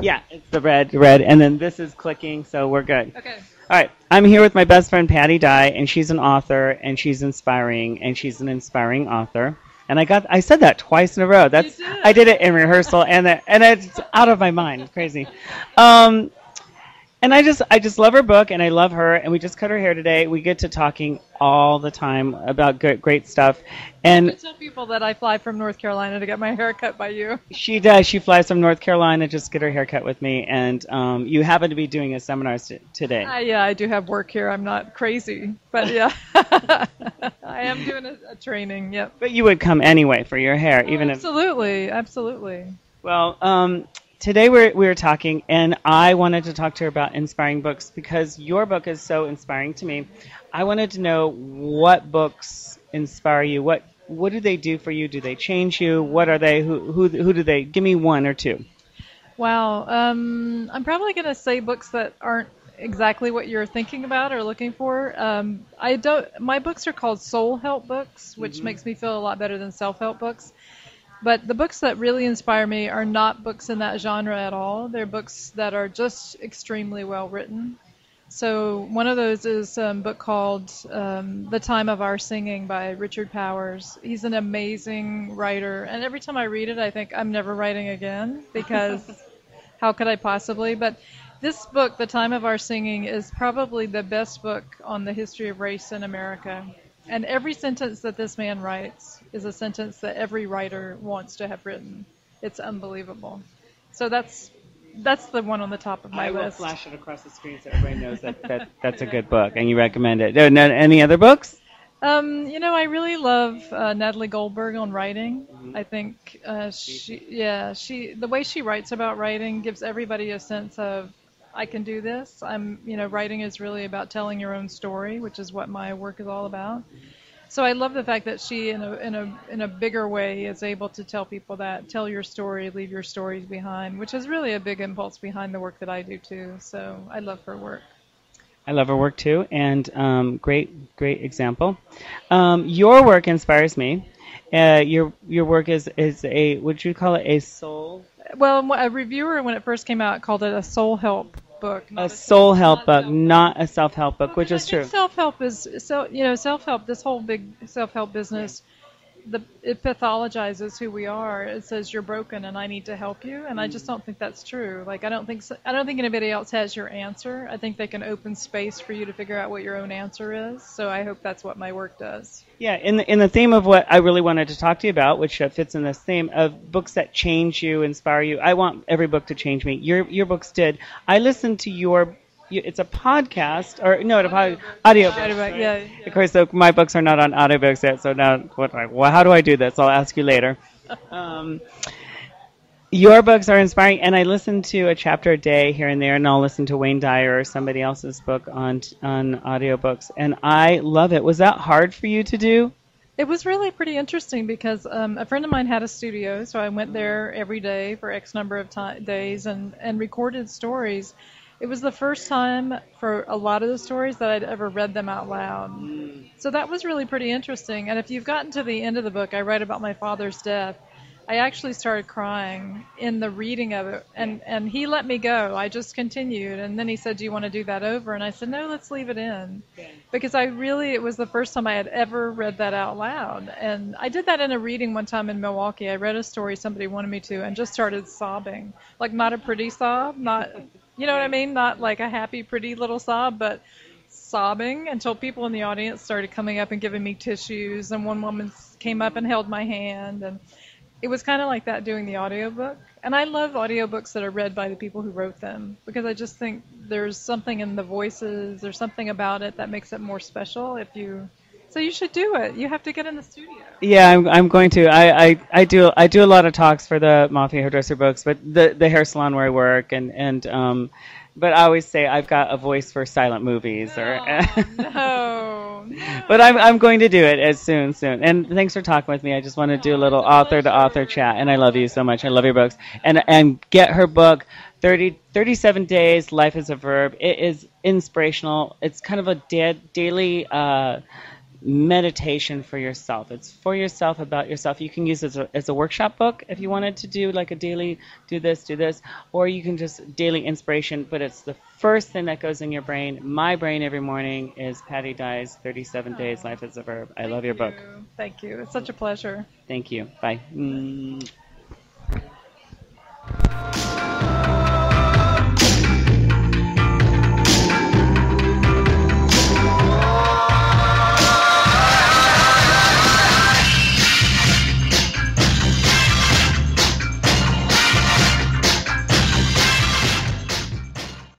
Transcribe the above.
Yeah, it's the red, and then this is clicking, so we're good. Okay. All right, I'm here with my best friend Patti Digh, and she's an author, and she's inspiring, and she's an inspiring author. And I said that twice in a row. I did it in rehearsal, and it's out of my mind. It's crazy. Um, and I just love her book, and I love her, and we just cut her hair today. We get to talking all the time about great stuff. And I tell people that I fly from North Carolina to get my hair cut by you. she does. She flies from North Carolina just to get her hair cut with me. And you happen to be doing a seminar today. Yeah, I do have work here. I'm not crazy, but yeah, I am doing a training. Yep. But you would come anyway for your hair, even absolutely, absolutely. Well, today we were talking, and I wanted to talk to her about inspiring books because your book is so inspiring to me. I wanted to know what books inspire you. What do they do for you? Do they change you? What are they? Who do they? Give me one or two. Wow. I'm probably going to say books that aren't exactly what you're thinking about or looking for. My books are called soul help books, which makes me feel a lot better than self-help books. But the books that really inspire me are not books in that genre at all. They're books that are just extremely well written. So one of those is a book called The Time of Our Singing by Richard Powers. He's an amazing writer. And every time I read it, I think I'm never writing again because how could I possibly? But this book, The Time of Our Singing, is probably the best book on the history of race in America. And every sentence that this man writes is a sentence that every writer wants to have written. It's unbelievable. So that's the one on the top of my list. I will flash it across the screen so everybody knows that's a good book, and you recommend it. Any other books? I really love Natalie Goldberg on writing. I think the way she writes about writing gives everybody a sense of, I can do this. Writing is really about telling your own story, which is what my work is all about. So I love the fact that she, in a bigger way, is able to tell people that tell your story, leave your stories behind, which is really a big impulse behind the work that I do too. So I love her work. I love her work too, and great example. Your work inspires me. Your work is a, would you call it a soul? Well, a reviewer when it first came out called it a soul help book. A soul help book, not a self-help book, which is true. Self-help is self-help. This whole big self-help business, it pathologizes who we are. It says you're broken and I need to help you, and I just don't think that's true. Like I don't think anybody else has your answer. I think they can open space for you to figure out what your own answer is. So I hope that's what my work does. Yeah, in the theme of what I really wanted to talk to you about, which fits in this theme of books that change you, inspire you. I want every book to change me. Your books did. I listened to it's a podcast, or no, audio. Right? Yeah. Of course, so my books are not on audiobooks yet, so now how do I do this? I'll ask you later. Your books are inspiring, and I listen to a chapter a day here and there, and I'll listen to Wayne Dyer or somebody else's book on audiobooks, and I love it. Was that hard for you to do? It was really pretty interesting because a friend of mine had a studio, so I went there every day for X number of days and recorded stories. It was the first time for a lot of the stories that I'd ever read them out loud. So that was really pretty interesting. And if you've gotten to the end of the book, I write about my father's death. I actually started crying in the reading of it, and he let me go. I just continued, and then he said, do you want to do that over? And I said, no, let's leave it in. Because it was the first time I had ever read that out loud. And I did that in a reading one time in Milwaukee. I read a story somebody wanted me to and just started sobbing. Like not a pretty sob, not... You know what I mean? Not like a happy, pretty little sob, but sobbing until people in the audience started coming up and giving me tissues. And one woman came up and held my hand. And it was kind of like that doing the audiobook. And I love audiobooks that are read by the people who wrote them because I just think there's something in the voices, there's something about it that makes it more special So you should do it. You have to get in the studio. Yeah, I'm going to. I do a lot of talks for the Mafia Hairdresser books, but the hair salon where I work, but I always say I've got a voice for silent movies. No. But I'm going to do it soon. And thanks for talking with me. I just want to do a little author-to-author chat, and I love you so much. I love your books. And get her book, 37 Days, Life is a Verb. It is inspirational. It's kind of a daily meditation for yourself. It's for yourself, about yourself. You can use it as a workshop book if you wanted to do like a daily, do this, or you can just daily inspiration, but it's the first thing that goes in your brain. My brain every morning is Patti Digh's 37 Days, Life is a Verb. I love your book. Thank you. It's such a pleasure. Thank you. Bye.